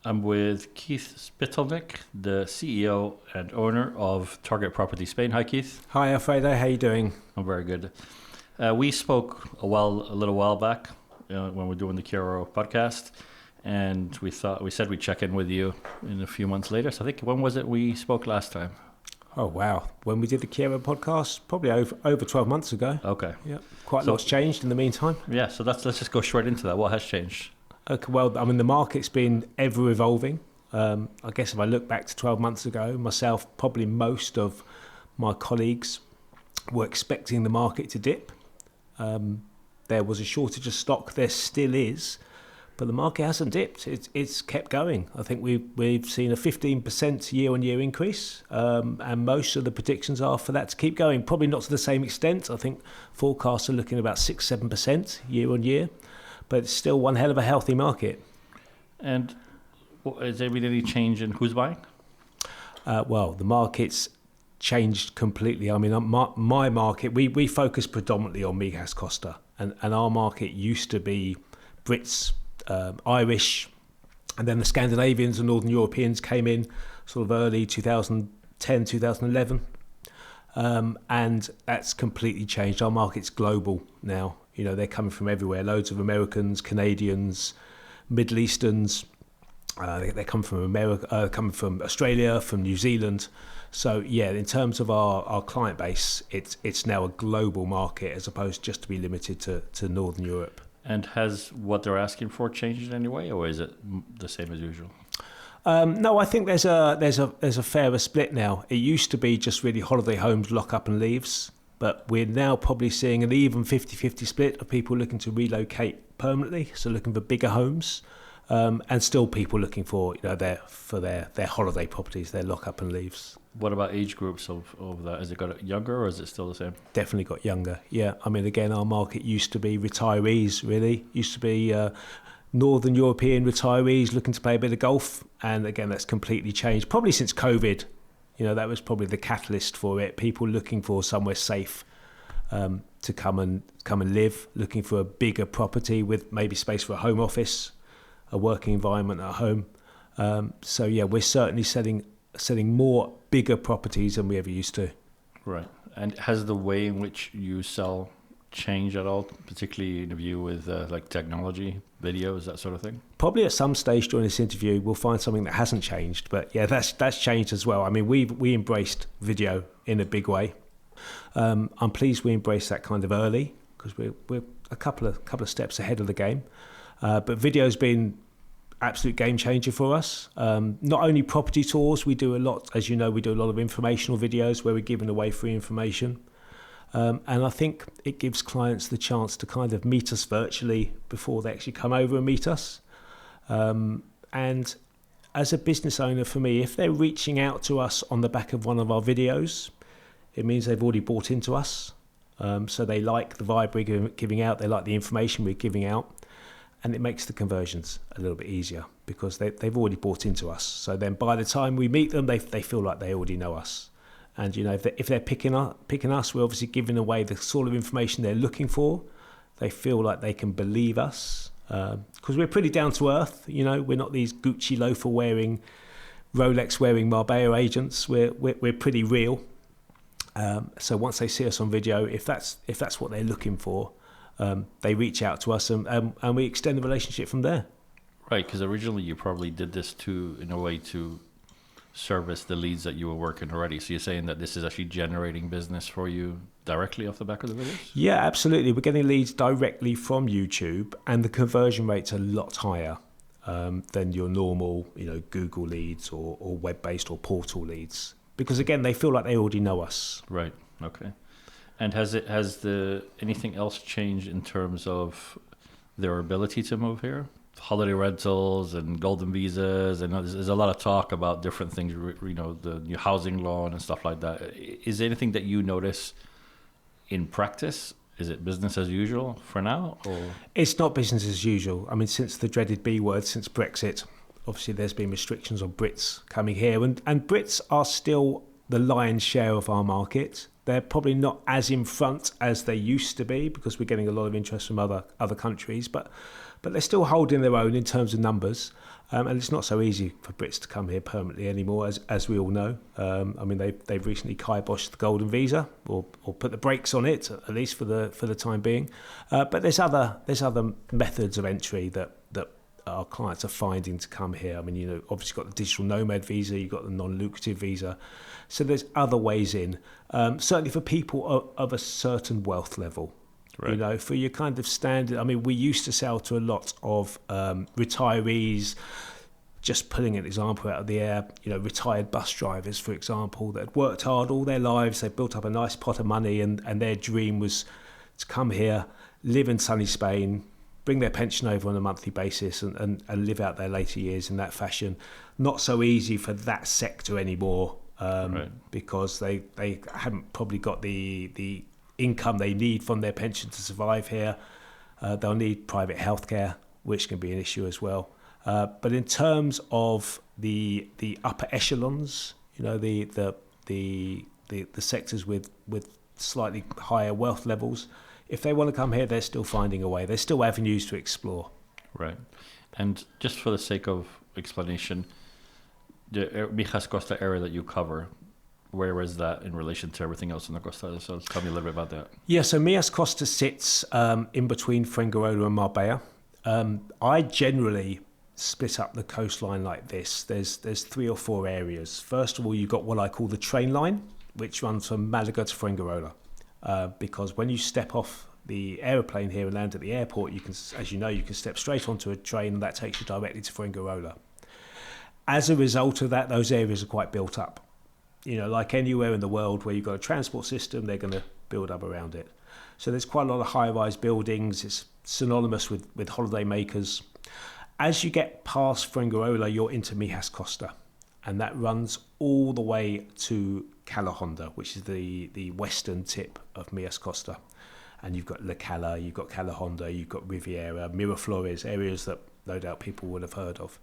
I'm with Keith Spitalnik, the CEO and owner of Target Property Spain. Hi, Keith. Hi, Alfredo. How you doing? I'm very good. We spoke a little while back when we were doing the Kiro podcast, and we said we'd check in with you in a few months later. So I think, when was it we spoke last time? Oh, wow. When we did the Kiro podcast, probably over 12 months ago. Okay. Yeah. Quite a lot's changed in the meantime. Yeah, so let's just go straight into that. What has changed? Okay, well, I mean, the market's been ever evolving. I guess if I look back to 12 months ago, myself, probably most of my colleagues were expecting the market to dip. There was a shortage of stock, there still is, but the market hasn't dipped. It's kept going. I think we've seen a 15% year-on-year increase, and most of the predictions are for that to keep going. Probably not to the same extent. I think forecasts are looking at about 6-7% year-on-year, but it's still one hell of a healthy market. And has there been any change in who's buying? Well, the market's changed completely. I mean, my market, we focus predominantly on Mijas Costa, and our market used to be Brits, Irish, and then the Scandinavians and Northern Europeans came in sort of early 2010, 2011, and that's completely changed. Our market's global now. You know, they're coming from everywhere. Loads of Americans, Canadians, Middle Easterns. They come from America, coming from Australia, from New Zealand. So yeah, in terms of our client base, it's now a global market as opposed just to be limited to Northern Europe. And has what they're asking for changed in any way, or is it the same as usual? No, I think there's a fairer split now. It used to be just really holiday homes, lock up and leaves, but we're now probably seeing an even 50-50 split of people looking to relocate permanently, so looking for bigger homes, and still people looking for their holiday properties, their lock up and leaves. What about age groups of that? Has it got younger, or is it still the same? Definitely got younger, yeah. I mean, again, our market used to be retirees, really. Used to be Northern European retirees looking to play a bit of golf. And again, that's completely changed. Probably since COVID, that was probably the catalyst for it. People looking for somewhere safe to come and live, looking for a bigger property with maybe space for a home office, a working environment at home. So yeah, we're certainly selling more bigger properties than we ever used to. Right. And has the way in which you sell changed at all, particularly in view with like technology, videos, that sort of thing? Probably at some stage during this interview we'll find something that hasn't changed, but yeah, that's changed as well. I mean, we embraced video in a big way. I'm pleased we embraced that kind of early, because we're a couple of steps ahead of the game. But video's been absolute game changer for us. Not only property tours, we do a lot, as you know, we do a lot of informational videos where we're giving away free information. And I think it gives clients the chance to kind of meet us virtually before they actually come over and meet us. And as a business owner, for me, if they're reaching out to us on the back of one of our videos, it means they've already bought into us. So they like the vibe we're giving out, they like the information we're giving out. And it makes the conversions a little bit easier because they've already bought into us. So then by the time we meet them, they feel like they already know us. And if they're picking us, we're obviously giving away the sort of information they're looking for. They feel like they can believe us because we're pretty down to earth. We're not these Gucci loafer wearing, Rolex wearing Marbella agents. We're pretty real. So once they see us on video, if that's what they're looking for, they reach out to us and we extend the relationship from there. Right, because originally you probably did this in a way to service the leads that you were working already. So you're saying that this is actually generating business for you directly off the back of the videos? Yeah, absolutely. We're getting leads directly from YouTube, and the conversion rate's a lot higher than your normal, Google leads or web-based or portal leads. Because again, they feel like they already know us. Right, okay. And has anything else changed in terms of their ability to move here? Holiday rentals and golden visas, and there's a lot of talk about different things, the new housing loan and stuff like that. Is there anything that you notice in practice? Is it business as usual for now? Or? It's not business as usual. I mean, since the dreaded B word, since Brexit, obviously there's been restrictions on Brits coming here, and Brits are still the lion's share of our market. They're probably not as in front as they used to be because we're getting a lot of interest from other countries, but but they're still holding their own in terms of numbers. And it's not so easy for Brits to come here permanently anymore, as we all know. I mean, they've recently kiboshed the golden visa, or put the brakes on it, at least for the time being. But there's other methods of entry that our clients are finding to come here. I mean, you know, obviously you've got the digital nomad visa, you've got the non-lucrative visa. So there's other ways in, certainly for people of a certain wealth level. Right. You know, for your kind of standard, I mean, we used to sell to a lot of retirees, just putting an example out of the air, you know, retired bus drivers, for example, that had worked hard all their lives, they built up a nice pot of money, and their dream was to come here, live in sunny Spain, bring their pension over on a monthly basis and live out their later years in that fashion. Not so easy for that sector anymore, right. Because they haven't probably got the income they need from their pension to survive here. They'll need private healthcare, which can be an issue as well. But in terms of the upper echelons, you know, the sectors with slightly higher wealth levels, if they want to come here, they're still finding a way. There's still avenues to explore. Right. And just for the sake of explanation, the Mijas Costa area that you cover, where is that in relation to everything else in the Costa del Sol? Tell me a little bit about that. Yeah, so Mijas Costa sits in between Fuengirola and Marbella. I generally split up the coastline like this. There's 3 or 4 areas. First of all, you've got what I call the train line, which runs from Malaga to Fuengirola. Because when you step off the aeroplane here and land at the airport, you can, as you know, you can step straight onto a train and that takes you directly to Fuengirola. As a result of that, those areas are quite built up. You know, like anywhere in the world where you've got a transport system, they're going to build up around it. So there's quite a lot of high-rise buildings. It's synonymous with holiday makers. As you get past Fuengirola, you're into Mijas Costa, and that runs all the way to Calahonda, which is the western tip of Mijas Costa. And you've got La Cala, you've got Calahonda, you've got Riviera, Miraflores, areas that no doubt people would have heard of.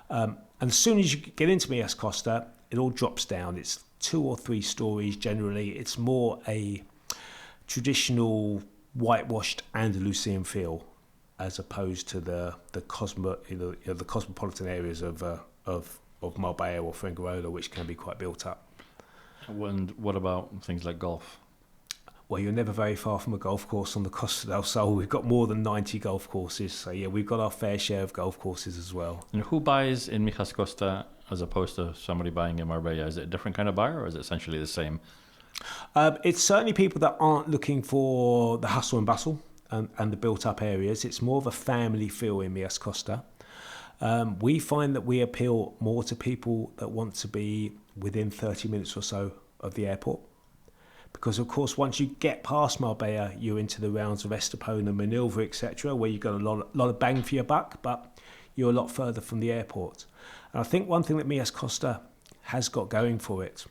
And as soon as you get into Mijas Costa, it all drops down. It's 2 or 3 stories generally. It's more a traditional whitewashed Andalusian feel, as opposed to the cosmopolitan areas of Marbella or Fuengirola, which can be quite built up. And what about things like golf? Well, you're never very far from a golf course on the Costa del Sol. We've got more than 90 golf courses. So, yeah, we've got our fair share of golf courses as well. And who buys in Mijas Costa as opposed to somebody buying in Marbella? Is it a different kind of buyer, or is it essentially the same? It's certainly people that aren't looking for the hustle and bustle and the built-up areas. It's more of a family feel in Mijas Costa. We find that we appeal more to people that want to be within 30 minutes or so of the airport. Because, of course, once you get past Marbella, you're into the rounds of Estepona, Manilva, etc., where you've got a lot of bang for your buck, but you're a lot further from the airport. And I think one thing that Mijas Costa has got going for it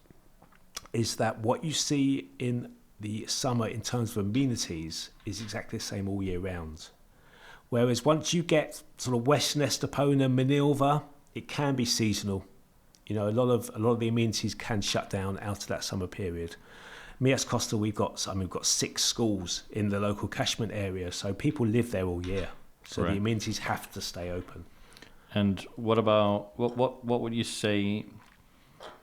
is that what you see in the summer in terms of amenities is exactly the same all year round. Whereas once you get sort of Western Estepona, Manilva, it can be seasonal. You know, a lot of the amenities can shut down out of that summer period. Mijas Costa, we've got 6 schools in the local catchment area, so people live there all year. So right. The amenities have to stay open. And what about what would you say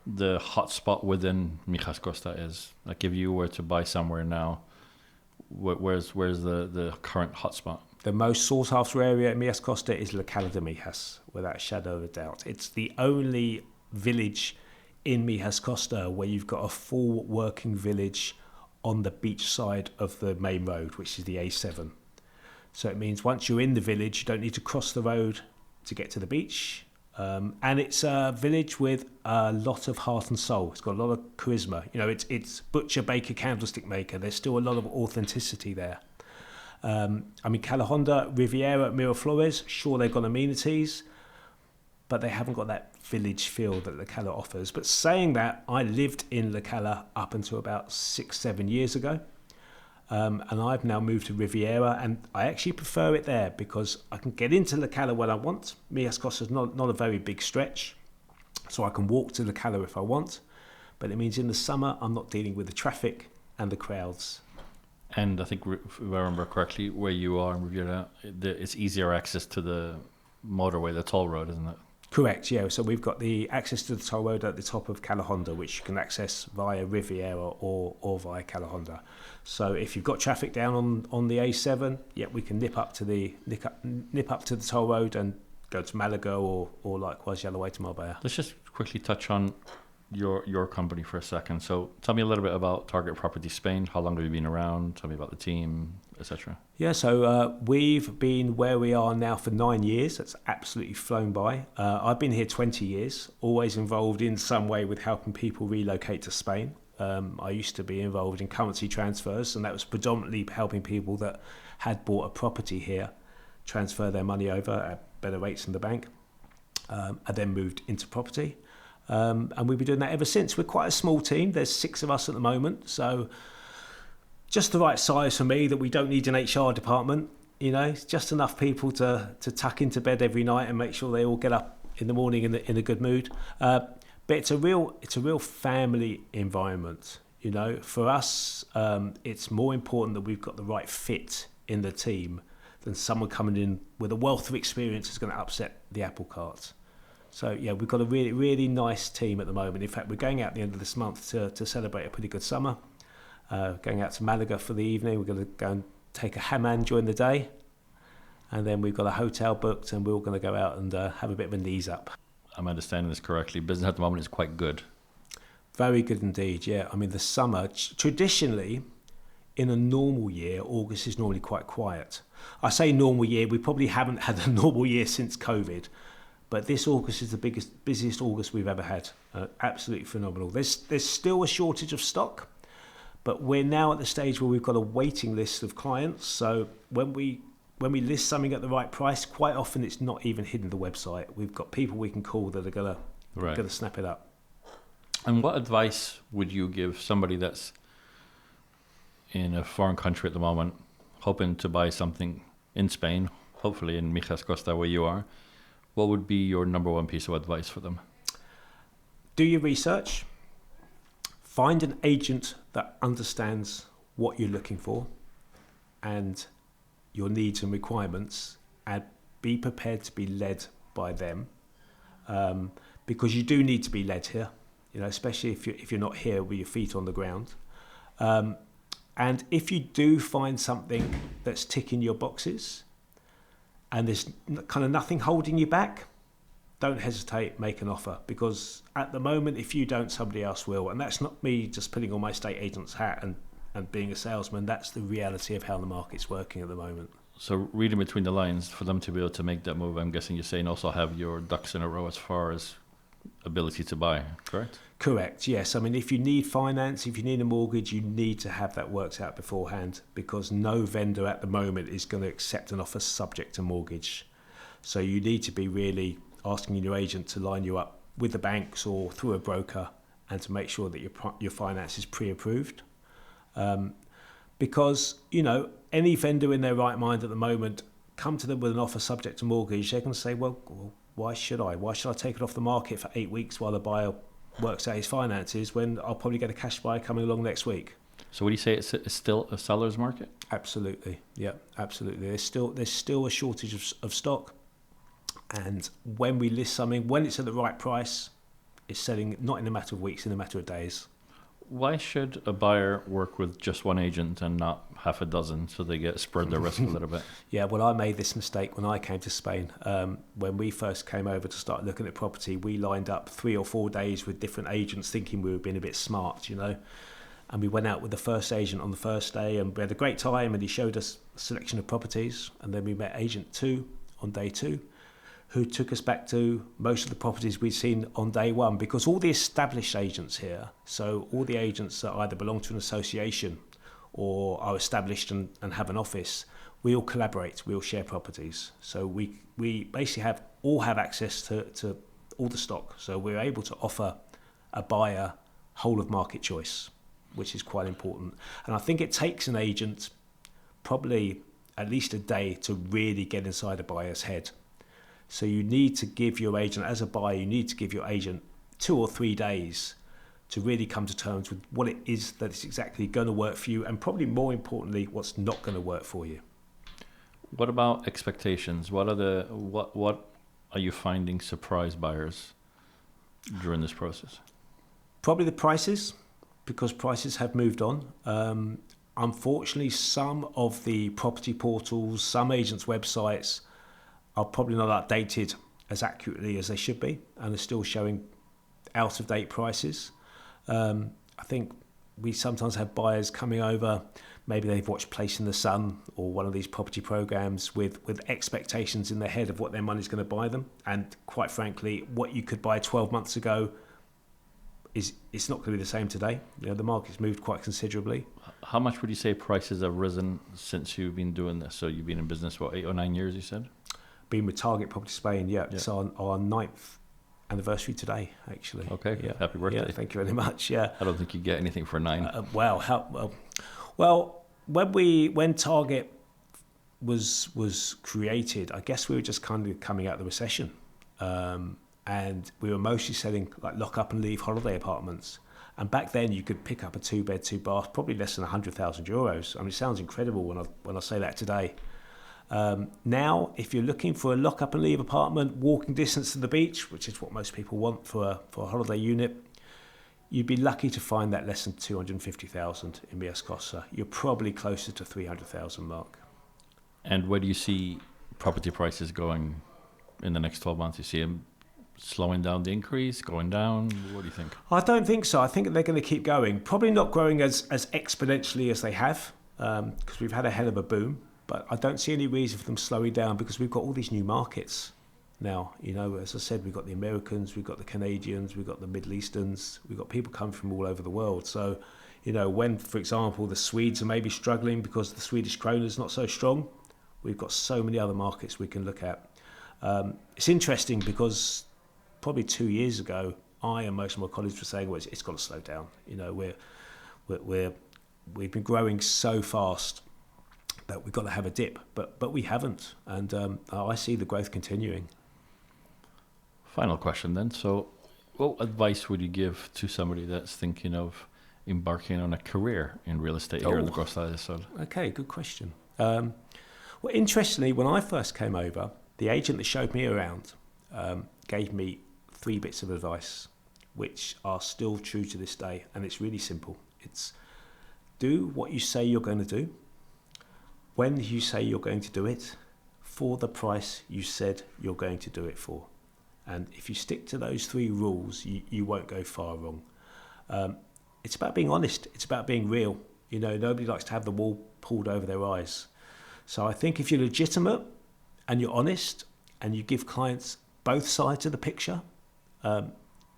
the hotspot within Mijas Costa is? Like, if you were to buy somewhere now, where's the current hotspot? The most sought after area in Mijas Costa is La Cala de Mijas, without a shadow of a doubt. It's the only village in Mijas Costa where you've got a full working village on the beach side of the main road, which is the A7. So it means once you're in the village, you don't need to cross the road to get to the beach. And it's a village with a lot of heart and soul. It's got a lot of charisma. You know, it's butcher, baker, candlestick maker. There's still a lot of authenticity there. I mean, Calahonda, Riviera, Miraflores, sure, they've got amenities, but they haven't got that village feel that La Cala offers. But saying that, I lived in La Cala up until about 6-7 years ago. And I've now moved to Riviera, and I actually prefer it there because I can get into La Cala when I want. Mijas Costa is not a very big stretch, so I can walk to La Cala if I want. But it means in the summer, I'm not dealing with the traffic and the crowds. And I think, if I remember correctly, where you are in Riviera, it's easier access to the motorway, the toll road, isn't it? Correct, yeah. So we've got the access to the toll road at the top of Calahonda, which you can access via Riviera or via Calahonda. So if you've got traffic down on the A7, yeah, we can nip up to the toll road and go to Malaga or likewise the other way to Marbella. Let's just quickly touch on your company for a second. So tell me a little bit about Target Property Spain. How long have you been around? Tell me about the team, etc. Yeah, so we've been where we are now for 9 years. That's absolutely flown by. I've been here 20 years, always involved in some way with helping people relocate to Spain. I used to be involved in currency transfers, and that was predominantly helping people that had bought a property here transfer their money over at better rates than the bank. I then moved into property. And we've been doing that ever since. We're quite a small team. There's 6 of us at the moment. So just the right size for me that we don't need an HR department. You know, it's just enough people to tuck into bed every night and make sure they all get up in the morning in a good mood. But it's a real family environment. You know, for us, it's more important that we've got the right fit in the team than someone coming in with a wealth of experience that's going to upset the apple cart. So, yeah, we've got a really, really nice team at the moment. In fact, we're going out at the end of this month to celebrate a pretty good summer. Going out to Malaga for the evening. We're going to go and take a hammam during the day. And then we've got a hotel booked and we're all going to go out and have a bit of a knees up. I'm understanding this correctly. Business at the moment is quite good. Very good indeed, yeah. I mean, the summer, traditionally, in a normal year, August is normally quite quiet. I say normal year, we probably haven't had a normal year since COVID. But this August is the busiest August we've ever had. Absolutely phenomenal. There's still a shortage of stock, but we're now at the stage where we've got a waiting list of clients. So when we list something at the right price, quite often it's not even hidden the website. We've got people we can call that are gonna snap it up. And what advice would you give somebody that's in a foreign country at the moment, hoping to buy something in Spain, hopefully in Mijas Costa where you are? What would be your number one piece of advice for them? Do your research. Find an agent that understands what you're looking for and your needs and requirements, and be prepared to be led by them, because you do need to be led here, you know, especially if you're not here with your feet on the ground. And if you do find something that's ticking your boxes, and there's kind of nothing holding you back, don't hesitate, make an offer. Because at the moment, if you don't, somebody else will. And that's not me just putting on my estate agent's hat and being a salesman. That's the reality of how the market's working at the moment. So reading between the lines, for them to be able to make that move, I'm guessing you're saying also have your ducks in a row as far as ability to buy, correct? Correct, yes. I mean, if you need finance, if you need a mortgage, you need to have that worked out beforehand, because no vendor at the moment is going to accept an offer subject to mortgage. So you need to be really asking your agent to line you up with the banks or through a broker, and to make sure that your finance is pre-approved. Because, you know, any vendor in their right mind at the moment, come to them with an offer subject to mortgage, they can say, well, why should I? Why should I take it off the market for 8 weeks while the buyer works out his finances when I'll probably get a cash buyer coming along next week? So would you say it's still a seller's market? Absolutely, yeah, absolutely. There's still a shortage of stock, and when we list something, when it's at the right price, it's selling not in a matter of weeks, in a matter of days. Why should a buyer work with just one agent and not half a dozen, so they get spread their risk a little bit? Yeah, well, I made this mistake when I came to Spain. When we first came over to start looking at property, we lined up 3 or 4 days with different agents, thinking we were being a bit smart, you know. And we went out with the first agent on the first day, and we had a great time, and he showed us a selection of properties. And then we met agent 2 on day 2, who took us back to most of the properties we'd seen on day 1, because all the established agents here, so all the agents that either belong to an association or are established and have an office, we all collaborate, we all share properties. So we basically all have access to all the stock. So we're able to offer a buyer whole of market choice, which is quite important. And I think it takes an agent probably at least a day to really get inside a buyer's head. So you need to give your agent, as a buyer, you need to give your agent 2 or 3 days to really come to terms with what it is that is exactly going to work for you, and probably more importantly, what's not going to work for you. What about expectations? What are you finding surprise buyers during this process? Probably the prices, because prices have moved on. Unfortunately, some of the property portals, some agents' websites are probably not updated as accurately as they should be, and are still showing out-of-date prices. I think we sometimes have buyers coming over, maybe they've watched Place in the Sun or one of these property programs with expectations in their head of what their money's going to buy them. And quite frankly, what you could buy 12 months ago it's not going to be the same today. You know, the market's moved quite considerably. How much would you say prices have risen since you've been doing this? So you've been in business, what, 8 or 9 years, you said? Been with Target Property Spain, yeah. It's our 9th anniversary today, actually. Okay, yeah. Happy birthday. Yeah, thank you very much, yeah. I don't think you get anything for 9. Well, when Target was created, I guess we were just kind of coming out of the recession. And we were mostly selling like lock up and leave holiday apartments. And back then you could pick up a 2-bed, 2-bath, probably less than 100,000 euros. I mean, it sounds incredible when I say that today. Now, if you're looking for a lock up and leave apartment, walking distance to the beach, which is what most people want for a holiday unit, you'd be lucky to find that less than 250,000 in Mijas Costa. You're probably closer to 300,000 mark. And where do you see property prices going in the next 12 months? You see them slowing down the increase, going down? What do you think? I don't think so. I think they're going to keep going. Probably not growing as exponentially as they have, because we've had a hell of a boom. But I don't see any reason for them slowing down, because we've got all these new markets now. You know, as I said, we've got the Americans, we've got the Canadians, we've got the Middle Easterns, we've got people coming from all over the world. So, you know, when, for example, the Swedes are maybe struggling because the Swedish krona is not so strong, we've got so many other markets we can look at. It's interesting because probably 2 years ago, I and most of my colleagues were saying, well, it's got to slow down. You know, we've been growing so fast that we've got to have a dip, but we haven't, and I see the growth continuing. Final question then. So what advice would you give to somebody that's thinking of embarking on a career in real estate here in the Costa del Sol? Okay, good question. Well, interestingly, when I first came over, the agent that showed me around gave me 3 bits of advice, which are still true to this day, and it's really simple. It's do what you say you're going to do, when you say you're going to do it, for the price you said you're going to do it for. And if you stick to those 3 rules, you won't go far wrong. It's about being honest. It's about being real. You know, nobody likes to have the wool pulled over their eyes. So I think if you're legitimate and you're honest and you give clients both sides of the picture,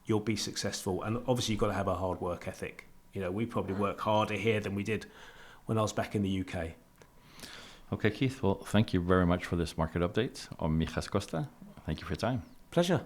you'll be successful. And obviously you've got to have a hard work ethic. You know, we probably work harder here than we did when I was back in the UK. Okay, Keith. Well, thank you very much for this market update on Mijas Costa. Thank you for your time. Pleasure.